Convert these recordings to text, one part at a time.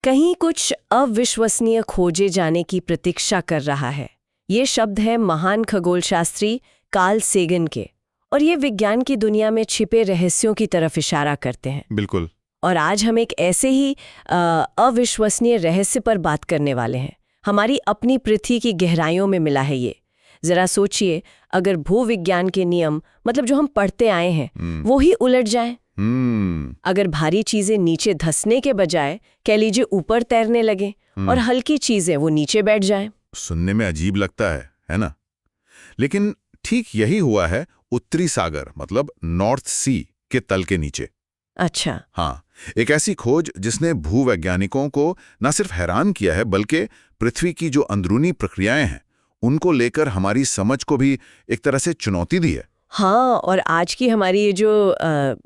कहीं कुछ अविश्वसनीय खोजे जाने की प्रतीक्षा कर रहा है। ये शब्द है महान खगोलशास्त्री कार्ल सेगन के, और ये विज्ञान की दुनिया में छिपे रहस्यों की तरफ इशारा करते हैं। बिल्कुल। और आज हम एक ऐसे ही अविश्वसनीय रहस्य पर बात करने वाले हैं। हमारी अपनी पृथ्वी की गहराइयों में मिला है ये। जरा सोचिए, अगर भूविज्ञान के नियम, मतलब जो हम पढ़ते आए हैं, वो ही उलट जाएं। अगर भारी चीजें नीचे धंसने के बजाय कह लीजिए ऊपर तैरने लगे और हल्की चीजें वो नीचे बैठ जाएं। सुनने में अजीब लगता है ना? लेकिन ठीक यही हुआ है उत्तरी सागर, मतलब नॉर्थ सी के तल के नीचे। अच्छा। हाँ, एक ऐसी खोज जिसने भूवैज्ञानिकों को न सिर्फ हैरान किया है, बल्कि पृथ्वी की जो अंदरूनी प्रक्रियाएं हैं उनको लेकर हमारी समझ को भी एक तरह से चुनौती दी है। हाँ, और आज की हमारी ये जो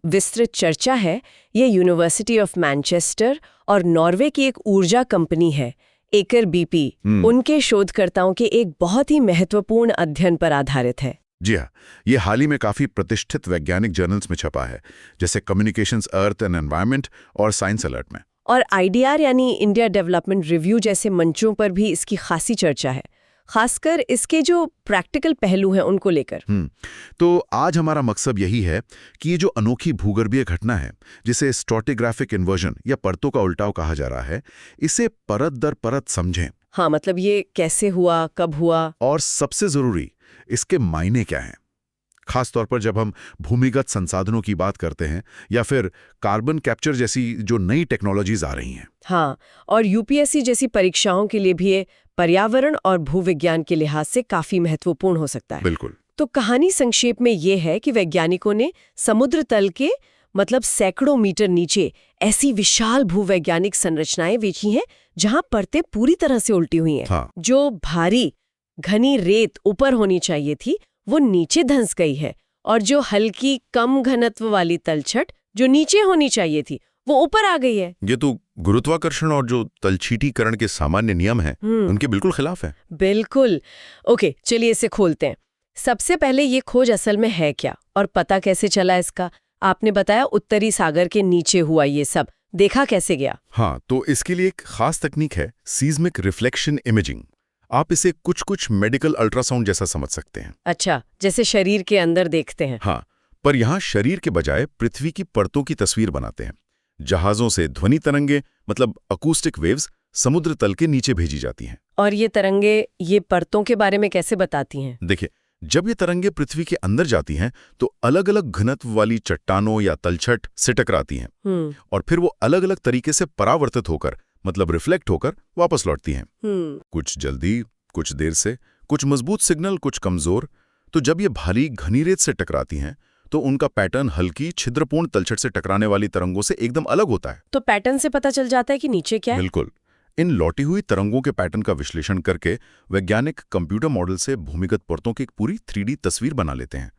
विस्तृत चर्चा है, ये यूनिवर्सिटी ऑफ मैनचेस्टर और नॉर्वे की एक ऊर्जा कंपनी है, एकर बीपी, उनके शोधकर्ताओं के एक बहुत ही महत्वपूर्ण अध्ययन पर आधारित है। जी हाँ, ये हाल ही में काफी प्रतिष्ठित वैज्ञानिक जर्नल्स में छपा है, जैसे कम्युनिकेशंस अर्थ एंड एनवायरनमेंट और साइंस अलर्ट में। और IDR यानी इंडिया डेवलपमेंट रिव्यू जैसे मंचों पर भी इसकी खासी चर्चा है, खासकर इसके जो प्रैक्टिकल पहलू हैं उनको लेकर। तो आज हमारा मकसद यही है कि ये जो अनोखी भूगर्भीय घटना है, जिसे स्ट्रैटिग्राफिक इन्वर्जन या परतों का उल्टाव कहा जा रहा है, इसे परत दर परत समझें। हाँ, मतलब ये कैसे हुआ, कब हुआ, और सबसे जरूरी, इसके मायने क्या हैं। खास तौर पर जब हम भूमिगत संसाधनों की बात करते हैं या फिर कार्बन कैप्चर जैसी जो नई टेक्नोलॉजीज आ रही हैं। हाँ, और UPSC जैसी परीक्षाओं के लिए भी ये पर्यावरण और भूविज्ञान के लिहाज से काफी महत्वपूर्ण हो सकता है। बिल्कुल। तो कहानी संक्षेप में ये है कि वैज्ञानिकों ने समुद्र तल के, मतलब सैकड़ों मीटर नीचे ऐसी विशाल भूवैज्ञानिक संरचनाएं देखी हैं जहां परतें पूरी तरह से उल्टी हुई हैं। हाँ। जो भारी घनी रेत ऊपर होनी चाहिए थी वो नीचे धंस गई है, और जो हल्की कम घनत्व वाली तलछट जो नीचे होनी चाहिए थी वो ऊपर आ गई है। ये तो गुरुत्वाकर्षण और जो तलछीटीकरण के सामान्य नियम हैं उनके बिल्कुल खिलाफ है। बिल्कुल। ओके, चलिए इसे खोलते हैं। सबसे पहले ये खोज असल में है क्या और पता कैसे चला इसका? आपने बताया उत्तरी सागर के नीचे हुआ ये सब, देखा कैसे गया? हाँ, तो इसके लिए एक खास तकनीक है, सीस्मिक रिफ्लेक्शन इमेजिंग। आप इसे कुछ मेडिकल अल्ट्रासाउंड जैसा समझ सकते हैं। अच्छा, जैसे शरीर के अंदर देखते हैं। हाँ, पर यहाँ शरीर के बजाय पृथ्वी की परतों की तस्वीर बनाते हैं। जहाजों से ध्वनि तरंगे, मतलब अकूस्टिक वेव्स, समुद्र तल के नीचे भेजी जाती हैं। और ये तरंगे ये परतों के बारे में कैसे बताती हैं? देखिए, जब ये तरंगे पृथ्वी के अंदर जाती हैं तो अलग अलग घनत्व वाली चट्टानों या तलछट से टकराती हैं, और फिर वो अलग अलग तरीके से परावर्तित होकर, मतलब रिफ्लेक्ट होकर वापस लौटती हैं। कुछ जल्दी, कुछ देर से, कुछ मजबूत सिग्नल, कुछ कमजोर। तो जब ये भारी घनी रेत से टकराती हैं तो उनका पैटर्न हल्की छिद्रपूर्ण तलछट से टकराने वाली तरंगों से एकदम अलग होता है। तो पैटर्न से पता चल जाता है कि नीचे क्या है? बिल्कुल। इन लौटी हुई तरंगों के पैटर्न का विश्लेषण करके वैज्ञानिक कंप्यूटर मॉडल से भूमिगत परतों की एक पूरी 3D तस्वीर बना लेते हैं।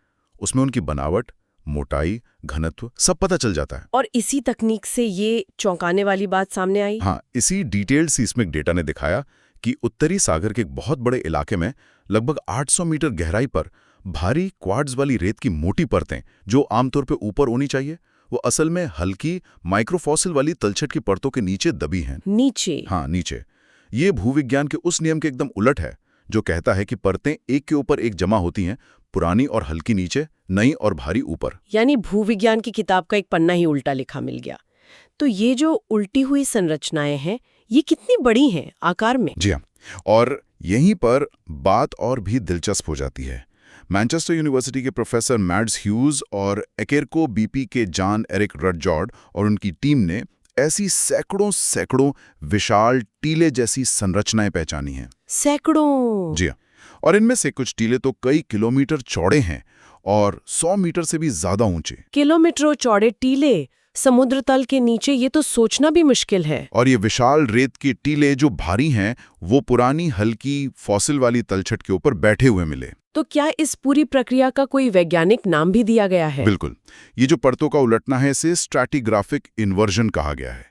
उसमें उनकी बनावट, मोटाई, घनत्व सब पता चल जाता है। और इसी तकनीक से ये चौंकाने वाली बात सामने आई। हाँ, इसी डिटेल्ड सीस्मिक डेटा ने दिखाया कि उत्तरी सागर के एक बहुत बड़े इलाके में लगभग 800 मीटर गहराई पर भारी क्वार्ट्ज वाली रेत की मोटी परतें, जो आमतौर पर ऊपर होनी चाहिए, वो असल में हल्की माइक्रोफॉसिल वाली तलछट की परतों के नीचे दबी हैं। नीचे? हाँ, नीचे। ये भूविज्ञान के उस नियम के एकदम उलट है जो कहता है कि परतें एक के ऊपर एक जमा होती हैं, पुरानी और हल्की नीचे, नई और भारी ऊपर। यानी भूविज्ञान की किताब का एक पन्ना ही उल्टा लिखा मिल गया। तो ये जो उल्टी हुई संरचनाएं हैं, ये कितनी बड़ी हैं आकार में? जी हाँ, और यहीं पर बात और भी दिलचस्प हो जाती है। मैनचेस्टर यूनिवर्सिटी के प्रोफेसर मैड्स ह्यूज और एकेरको बीपी के जॉन एरिक रटजॉर्ड और उनकी टीम ने ऐसी सैकड़ों विशाल टीले जैसी संरचनाएं पहचानी हैं। सैकड़ों? जी हाँ, और इनमें से कुछ टीले तो कई किलोमीटर चौड़े हैं और 100 मीटर से भी ज्यादा ऊंचे। किलोमीटरों चौड़े टीले समुद्र तल के नीचे, ये तो सोचना भी मुश्किल है। और ये विशाल रेत के टीले जो भारी हैं, वो पुरानी हल्की फॉसिल वाली तलछट के ऊपर बैठे हुए मिले। तो क्या इस पूरी प्रक्रिया का कोई वैज्ञानिक नाम भी दिया गया है? बिल्कुल। ये जो परतों का उलटना है, इसे स्ट्रैटिग्राफिक इन्वर्जन कहा गया है।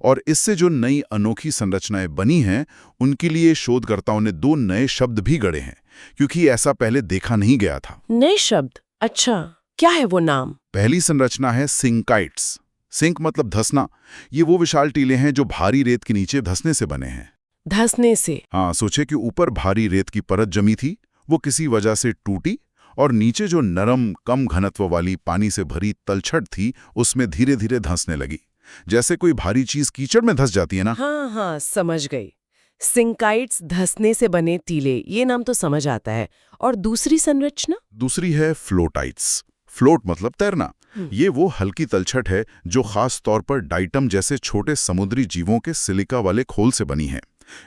और इससे जो नई अनोखी संरचनाएं बनी हैं, उनके लिए शोधकर्ताओं ने 2 नए शब्द भी गढ़े हैं, क्योंकि ऐसा पहले देखा नहीं गया था। नए शब्द? अच्छा, क्या है वो नाम? पहली संरचना है सिंकाइट्स, सिंक मतलब धंसना। ये वो विशाल टीले हैं जो भारी रेत के नीचे धंसने से बने हैं। धंसने से? हाँ, सोचे कि ऊपर भारी रेत की परत जमी थी, वो किसी वजह से टूटी और नीचे जो नरम कम घनत्व वाली पानी से भरी तलछट थी उसमें धीरे धीरे धंसने लगी, जैसे कोई भारी चीज कीचड़ में धंस जाती है ना। हाँ हाँ, समझ गई। सिंकाइट्स, धंसने से बने टीले, ये नाम तो समझ आता है। और दूसरी संरचना? दूसरी है फ्लोटाइट्स। फ्लोट मतलब तैरना। ये वो हल्की तलछट है जो खास तौर पर डाइटम जैसे छोटे समुद्री जीवों के सिलिका वाले खोल से बनी है।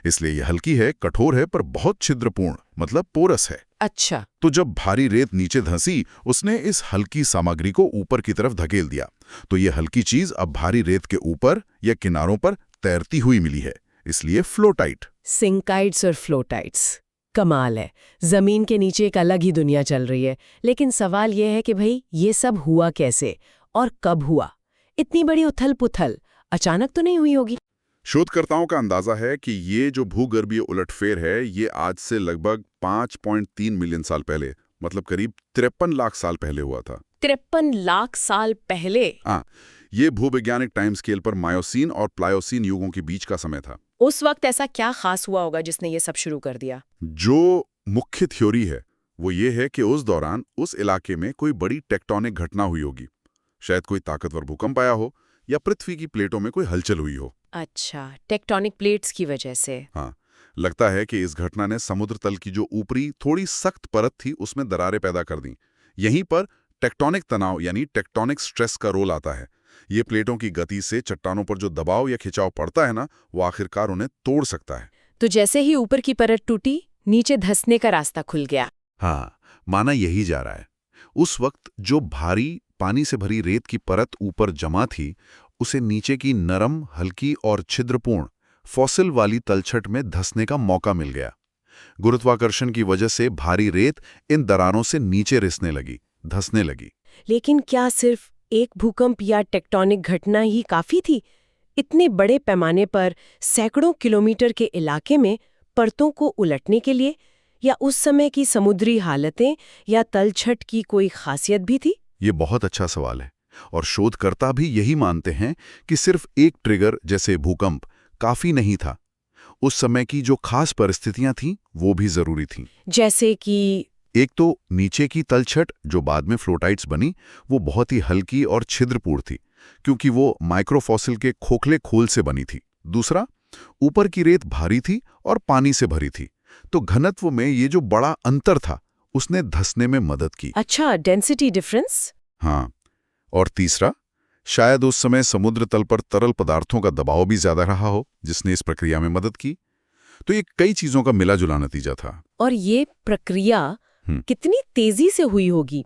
इसलिए ये हल्की है, कठोर है, पर बहुत छिद्रपूर्ण मतलब पोरस है। अच्छा। तो जब भारी रेत नीचे धंसी, उसने इस हल्की सामग्री को ऊपर की तरफ धकेल दिया। तो ये हल्की चीज अब भारी रेत के ऊपर या किनारों पर तैरती हुई मिली है, इसलिए फ्लोटाइट। सिंकाइट्स और फ्लोटाइट्स, कमाल है। जमीन के नीचे एक अलग ही दुनिया चल रही है। लेकिन सवाल यह है कि भाई ये सब हुआ कैसे और कब हुआ? इतनी बड़ी उथल पुथल अचानक तो नहीं हुई होगी? शोधकर्ताओं का अंदाजा है कि ये जो भूगर्भीय उलटफेर है, ये आज से लगभग 5.3 मिलियन साल पहले, मतलब करीब 53 लाख साल पहले हुआ था। 53 लाख साल पहले? हाँ, ये भूवैज्ञानिक टाइम स्केल पर मायोसीन और प्लायोसीन युगों के बीच का समय था। उस वक्त ऐसा क्या खास हुआ होगा जिसने ये सब शुरू कर दिया? जो मुख्य थ्योरी है वो ये है कि उस दौरान उस इलाके में कोई बड़ी टेक्टोनिक घटना हुई होगी। शायद कोई ताकतवर भूकंप आया हो या पृथ्वी की प्लेटों में कोई हलचल हुई हो। अच्छा, टेक्टोनिक प्लेट्स की वजह से? हाँ, लगता है कि इस घटना ने समुद्र तल की जो ऊपरी थोड़ी सख्त परत थी उसमें दरारें पैदा कर दी। यहीं पर टेक्टोनिक तनाव यानी टेक्टोनिक स्ट्रेस का रोल आता है। ये प्लेटों की गति से चट्टानों पर जो दबाव या खिंचाव पड़ता है ना, वो आखिरकार उन्हें तोड़ सकता है। तो जैसे ही ऊपर की परत टूटी, नीचे धंसने का रास्ता खुल गया। हाँ, माना यही जा रहा है। उस वक्त जो भारी पानी से भरी रेत की परत ऊपर जमा थी, उसे नीचे की नरम, हल्की और छिद्रपूर्ण फॉसिल वाली तलछट में धंसने का मौका मिल गया। गुरुत्वाकर्षण की वजह से भारी रेत इन दरारों से नीचे रिसने लगी, धंसने लगी। लेकिन क्या सिर्फ एक भूकंप या टेक्टोनिक घटना ही काफी थी? इतने बड़े पैमाने पर सैकड़ों किलोमीटर के इलाके में परतों को उलटने के लिए, या उस समय की समुद्री हालतें या तलछट की कोई खासियत भी थी? ये बहुत अच्छा सवाल है और शोधकर्ता भी यही मानते हैं कि सिर्फ एक ट्रिगर जैसे भूकंप काफी नहीं था। उस समय की जो खास परिस्थितियां थीं वो भी जरूरी थीं। जैसे कि? एक तो नीचे की तलछट जो बाद में फ्लोटाइट्स बनी, वो बहुत ही हल्की और छिद्रपूर्ण थी क्योंकि वो माइक्रोफॉसिल के खोखले खोल से बनी थी। दूसरा, ऊपर की रेत भारी थी और पानी से भरी थी, तो घनत्व में ये जो बड़ा अंतर था उसने धंसने में मदद की। अच्छा, डेंसिटी डिफरेंस? हाँ, और तीसरा, शायद उस समय समुद्र तल पर तरल पदार्थों का दबाव भी ज्यादा रहा हो जिसने इस प्रक्रिया में मदद की। तो ये कई चीजों का मिला जुला नतीजा था। और ये प्रक्रिया कितनी तेजी से हुई होगी?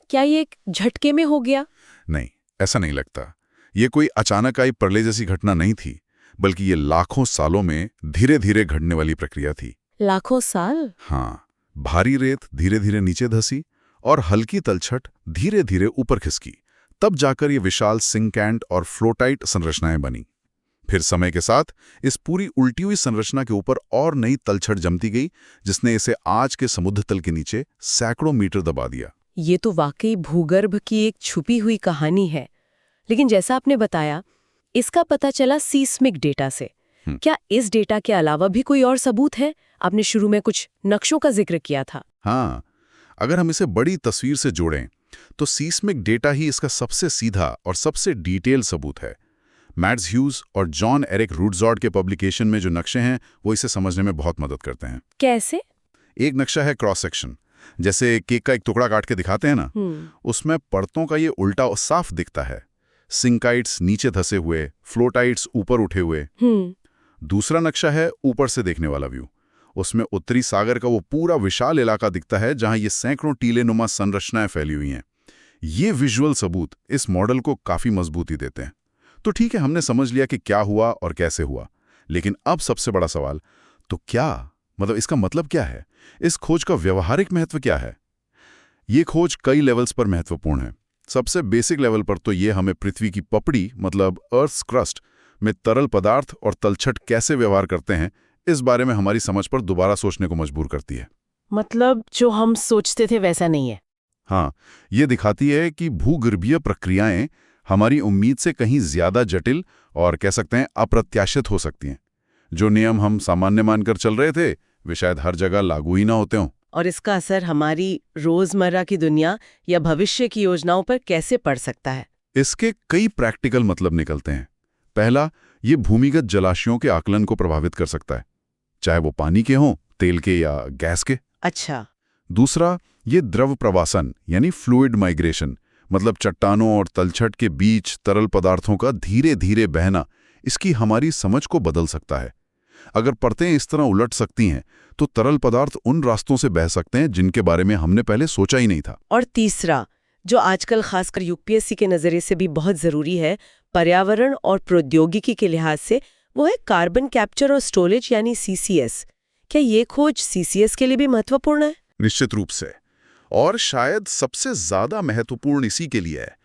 क्या ये एक झटके में हो गया? नहीं, ऐसा नहीं लगता। ये कोई अचानक आई प्रलय जैसी घटना नहीं थी, बल्कि ये लाखों सालों में धीरे धीरे घटने वाली प्रक्रिया थी। लाखों साल? हाँ, भारी रेत धीरे धीरे नीचे धसी और हल्की तलछट धीरे धीरे ऊपर खिसकी, तब जाकर ये विशाल सिंकैंट और फ्लोटाइट संरचनाएं बनी। फिर समय के साथ इस पूरी उल्टी हुई संरचना के ऊपर और नई तलछट जमती गई, जिसने इसे आज के समुद्र तल के नीचे सैकड़ों मीटर दबा दिया। ये तो वाकई भूगर्भ की एक छुपी हुई कहानी है। लेकिन जैसा आपने बताया, इसका पता चला सीस्मिक डेटा से। क्या इस डेटा के अलावा भी कोई और सबूत है? आपने शुरू में कुछ नक्शों का जिक्र किया था। हाँ, अगर हम इसे बड़ी तस्वीर से जोड़ें तो सीस्मिक डेटा ही इसका सबसे सीधा और सबसे डिटेल सबूत है। मैड्स ह्यूज और जॉन एरिक रूडजॉर्ड के पब्लिकेशन में जो नक्शे हैं वो इसे समझने में बहुत मदद करते हैं। कैसे? एक नक्शा है क्रॉस सेक्शन, जैसे केक का एक टुकड़ा काट के दिखाते हैं ना, उसमें परतों का ये उल्टा साफ दिखता है। सिंकाइट्स नीचे धसे हुए, फ्लोटाइट्स ऊपर उठे हुए। दूसरा नक्शा है ऊपर से देखने वाला व्यू, उसमें उत्तरी सागर का वो पूरा विशाल इलाका दिखता है जहां ये सैकड़ों टीलेनुमा संरचनाएं फैली हुई हैं। ये विजुअल सबूत इस मॉडल को काफी मजबूती देते हैं। तो ठीक है, हमने समझ लिया कि क्या हुआ और कैसे हुआ, लेकिन अब सबसे बड़ा सवाल, तो क्या मतलब इसका मतलब क्या है? इस खोज का व्यवहारिक महत्व क्या है? ये खोज कई लेवल्स पर महत्वपूर्ण है। सबसे बेसिक लेवल पर तो ये हमें पृथ्वी की पपड़ी मतलब अर्थ क्रस्ट में तरल पदार्थ और तलछट कैसे व्यवहार करते हैं, इस बारे में हमारी समझ पर दोबारा सोचने को मजबूर करती है। मतलब जो हम सोचते थे वैसा नहीं है। हाँ, ये दिखाती है कि भूगर्भीय प्रक्रियाएं हमारी उम्मीद से कहीं ज्यादा जटिल और कह सकते हैं अप्रत्याशित हो सकती हैं। जो नियम हम सामान्य मानकर चल रहे थे वे शायद हर जगह लागू ही ना होते हों। और इसका असर हमारी रोजमर्रा की दुनिया या भविष्य की योजनाओं पर कैसे पड़ सकता है? इसके कई प्रैक्टिकल मतलब निकलते हैं। पहला, ये भूमिगत जलाशयों के आकलन को प्रभावित कर सकता है, चाहे वो पानी के हों, तेल के या गैस के। अच्छा। दूसरा, ये द्रव प्रवासन यानी फ्लूइड माइग्रेशन, मतलब चट्टानों और तलछट के बीच तरल पदार्थों का धीरे धीरे बहना, इसकी हमारी समझ को बदल सकता है। अगर परतें इस तरह उलट सकती हैं तो तरल पदार्थ उन रास्तों से बह सकते हैं जिनके बारे में हमने पहले सोचा ही नहीं था। और तीसरा, जो आजकल खासकर यूपीएससी के नजरिए से भी बहुत जरूरी है पर्यावरण और प्रौद्योगिकी के लिहाज से, वो है कार्बन कैप्चर और स्टोरेज यानी सीसीएस। क्या ये खोज सीसीएस के लिए भी महत्वपूर्ण है? निश्चित रूप से, और शायद सबसे ज्यादा महत्वपूर्ण इसी के लिए है।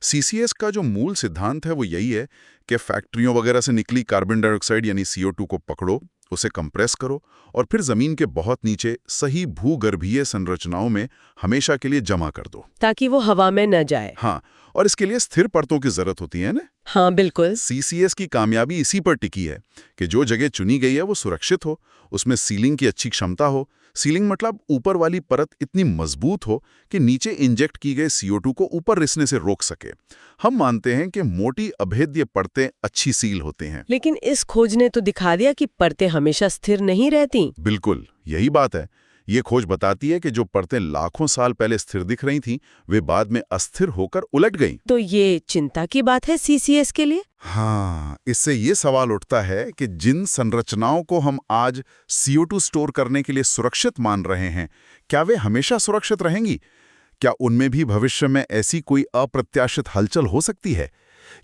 सीसीएस का जो मूल सिद्धांत है वो यही है कि फैक्ट्रियों वगैरह से निकली कार्बन डाइऑक्साइड यानी CO2 को पकड़ो, उसे कंप्रेस करो और फिर जमीन के बहुत नीचे सही भूगर्भीय संरचनाओं में हमेशा के लिए जमा कर दो, ताकि वो हवा में न जाए। हाँ, और इसके लिए स्थिर परतों की जरूरत होती है ना। हाँ बिल्कुल। सीसीएस की कामयाबी इसी पर टिकी है कि जो जगह चुनी गई है वो सुरक्षित हो, उसमें सीलिंग की अच्छी क्षमता हो। सीलिंग मतलब ऊपर वाली परत इतनी मजबूत हो कि नीचे इंजेक्ट की गई CO2 को ऊपर रिसने से रोक सके। हम मानते हैं कि मोटी अभेद्य परतें अच्छी सील होते हैं। लेकिन इस खोज ने तो दिखा दिया कि परतें हमेशा स्थिर नहीं रहती। बिल्कुल, यही बात है। ये खोज बताती है कि जो परतें लाखों साल पहले स्थिर दिख रही थीं, वे बाद में अस्थिर होकर उलट गईं। तो ये चिंता की बात है सीसीएस के लिए। हाँ, इससे ये सवाल उठता है कि जिन संरचनाओं को हम आज CO2 स्टोर करने के लिए सुरक्षित मान रहे हैं, क्या वे हमेशा सुरक्षित रहेंगी? क्या उनमें भी भविष्य में ऐसी कोई अप्रत्याशित हलचल हो सकती है?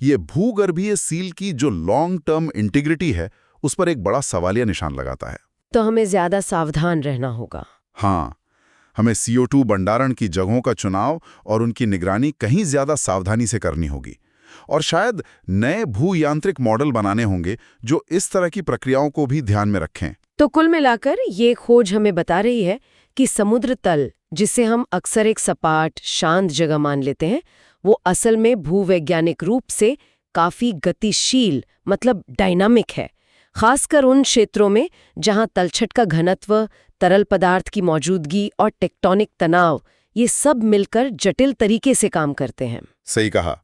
ये भूगर्भीय सील की जो लॉन्ग टर्म इंटीग्रिटी है, उस पर एक बड़ा सवालिया निशान लगाता है। तो हमें ज्यादा सावधान रहना होगा। हाँ, हमें CO2 भंडारण की जगहों का चुनाव और उनकी निगरानी कहीं ज्यादा सावधानी से करनी होगी। और शायद नए भूयांत्रिक मॉडल बनाने होंगे जो इस तरह की प्रक्रियाओं को भी ध्यान में रखें। तो कुल मिलाकर ये खोज हमें बता रही है कि समुद्र तल, जिसे हम अक्सर एक सपाट, शांत जगह मान लेते हैं, वो असल में भूवैज्ञानिक रूप से काफी गतिशील, मतलब डायनामिक है। खासकर उन क्षेत्रों में जहां तलछट का घनत्व, तरल पदार्थ की मौजूदगी और टेक्टोनिक तनाव, ये सब मिलकर जटिल तरीके से काम करते हैं। सही कहा।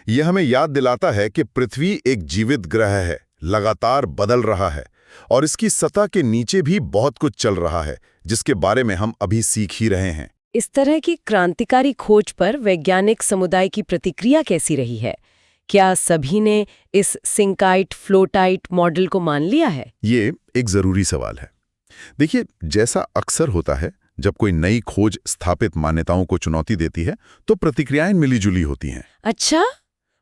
यह हमें याद दिलाता है कि पृथ्वी एक जीवित ग्रह है, लगातार बदल रहा है और इसकी सतह के नीचे भी बहुत कुछ चल रहा है जिसके बारे में हम अभी सीख ही रहे हैं। इस तरह की क्रांतिकारी खोज पर वैज्ञानिक समुदाय की प्रतिक्रिया कैसी रही है? क्या सभी ने इस सिंकाइट फ्लोटाइट मॉडल को मान लिया है? ये एक जरूरी सवाल है। देखिए, जैसा अक्सर होता है जब कोई नई खोज स्थापित मान्यताओं को चुनौती देती है तो प्रतिक्रियाएं मिलीजुली होती हैं। अच्छा,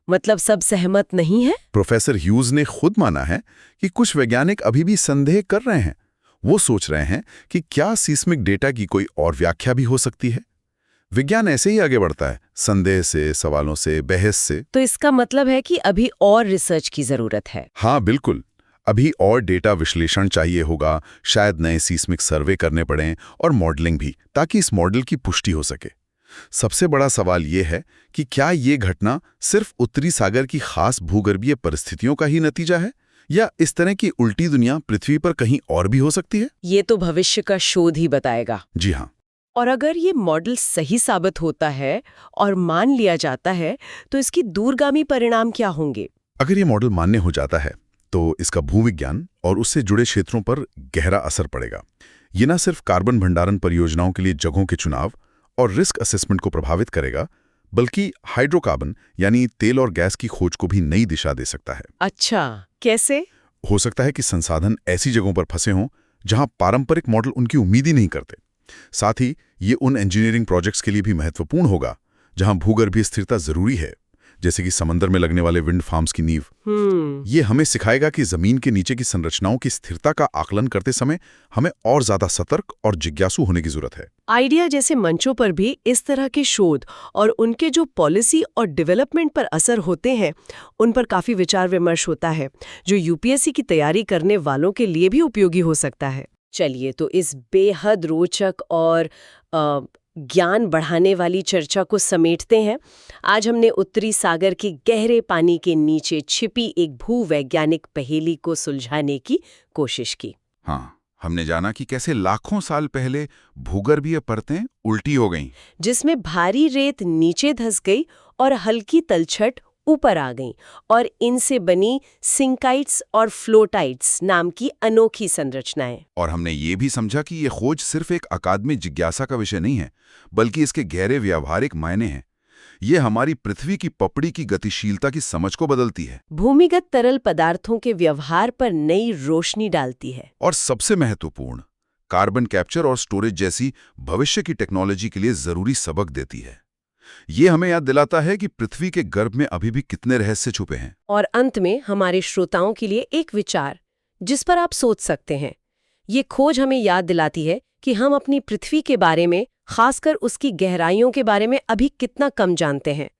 मतलब सब सहमत नहीं है? प्रोफेसर ह्यूज ने खुद माना है कि कुछ वैज्ञानिक अभी भी संदेह कर रहे हैं। वो सोच रहे हैं कि क्या सीस्मिक डेटा की कोई और व्याख्या भी हो सकती है। विज्ञान ऐसे ही आगे बढ़ता है, संदेह से, सवालों से, बहस से। तो इसका मतलब है कि अभी और रिसर्च की जरूरत है। हाँ बिल्कुल, अभी और डेटा विश्लेषण चाहिए होगा, शायद नए सीस्मिक सर्वे करने पड़ें और मॉडलिंग भी, ताकि इस मॉडल की पुष्टि हो सके। सबसे बड़ा सवाल ये है कि क्या ये घटना सिर्फ उत्तरी सागर की खास भूगर्भीय परिस्थितियों का ही नतीजा है या इस तरह की उल्टी दुनिया पृथ्वी पर कहीं और भी हो सकती है? ये तो भविष्य का शोध ही बताएगा। जी हाँ। और अगर ये मॉडल सही साबित होता है और मान लिया जाता है तो इसकी दूरगामी परिणाम क्या होंगे? अगर ये मॉडल मान्य हो जाता है तो इसका भूविज्ञान और उससे जुड़े क्षेत्रों पर गहरा असर पड़ेगा। ये न सिर्फ कार्बन भंडारण परियोजनाओं के लिए जगहों के चुनाव और रिस्क असेसमेंट को प्रभावित करेगा, बल्कि हाइड्रोकार्बन यानी तेल और गैस की खोज को भी नई दिशा दे सकता है। अच्छा, कैसे? हो सकता है कि संसाधन ऐसी जगहों पर फंसे हों जहां पारंपरिक मॉडल उनकी उम्मीद ही नहीं करते। साथ ही ये उन इंजीनियरिंग प्रोजेक्ट्स के लिए भी महत्वपूर्ण होगा जहां भूगर्भीय स्थिरता जरूरी है, जैसे कि समंदर में लगने वाले विंड फार्म्स की नींव। ये हमें सिखाएगा कि जमीन के नीचे की संरचनाओं की स्थिरता का आकलन करते समय हमें और ज्यादा सतर्क और जिज्ञासु होने की जरूरत है। आइडिया जैसे मंचों पर भी इस तरह के शोध और उनके जो पॉलिसी और डेवलपमेंट पर असर होते हैं, उन पर काफी विचार विमर्श होता है, जो यूपीएससी की तैयारी करने वालों के लिए भी उपयोगी हो सकता है। चलिए, तो इस बेहद रोचक और ज्ञान बढ़ाने वाली चर्चा को समेटते हैं। आज हमने उत्तरी सागर के गहरे पानी के नीचे छिपी एक भूवैज्ञानिक पहेली को सुलझाने की कोशिश की। हाँ, हमने जाना कि कैसे लाखों साल पहले भूगर्भीय परतें उल्टी हो गईं, जिसमें भारी रेत नीचे धंस गई और हल्की तलछट ऊपर आ गई, और इनसे बनी सिंकाइट्स और फ्लोटाइट्स नाम की अनोखी संरचनाएं। और हमने ये भी समझा कि ये खोज सिर्फ एक अकादमिक जिज्ञासा का विषय नहीं है, बल्कि इसके गहरे व्यावहारिक मायने हैं। ये हमारी पृथ्वी की पपड़ी की गतिशीलता की समझ को बदलती है, भूमिगत तरल पदार्थों के व्यवहार पर नई रोशनी डालती है, और सबसे महत्वपूर्ण, कार्बन कैप्चर और स्टोरेज जैसी भविष्य की टेक्नोलॉजी के लिए जरूरी सबक देती है। ये हमें याद दिलाता है कि पृथ्वी के गर्भ में अभी भी कितने रहस्य छुपे हैं। और अंत में हमारे श्रोताओं के लिए एक विचार जिस पर आप सोच सकते हैं। ये खोज हमें याद दिलाती है कि हम अपनी पृथ्वी के बारे में, खासकर उसकी गहराइयों के बारे में अभी कितना कम जानते हैं।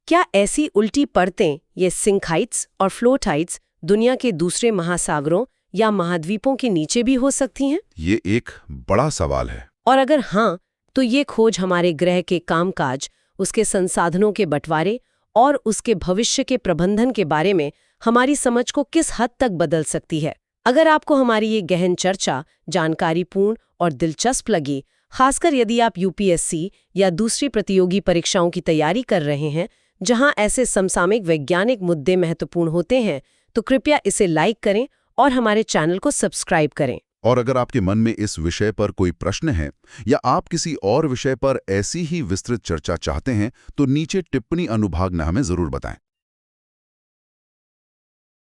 क्या ऐसी उल्टी परतें, ये सिंकाइट्स और फ्लोटाइट्स, दुनिया के दूसरे महासागरों या महाद्वीपों के नीचे भी हो सकती हैं? ये एक बड़ा सवाल है। और अगर हाँ, तो ये खोज हमारे ग्रह के कामकाज, उसके संसाधनों के बंटवारे और उसके भविष्य के प्रबंधन के बारे में हमारी समझ को किस हद तक बदल सकती है। अगर आपको हमारी ये गहन चर्चा जानकारीपूर्ण और दिलचस्प लगी, खासकर यदि आप यूपीएससी या दूसरी प्रतियोगी परीक्षाओं की तैयारी कर रहे हैं जहां ऐसे समसामयिक वैज्ञानिक मुद्दे महत्वपूर्ण होते हैं, तो कृपया इसे लाइक करें और हमारे चैनल को सब्सक्राइब करें। और अगर आपके मन में इस विषय पर कोई प्रश्न है या आप किसी और विषय पर ऐसी ही विस्तृत चर्चा चाहते हैं, तो नीचे टिप्पणी अनुभाग में हमें जरूर बताएं।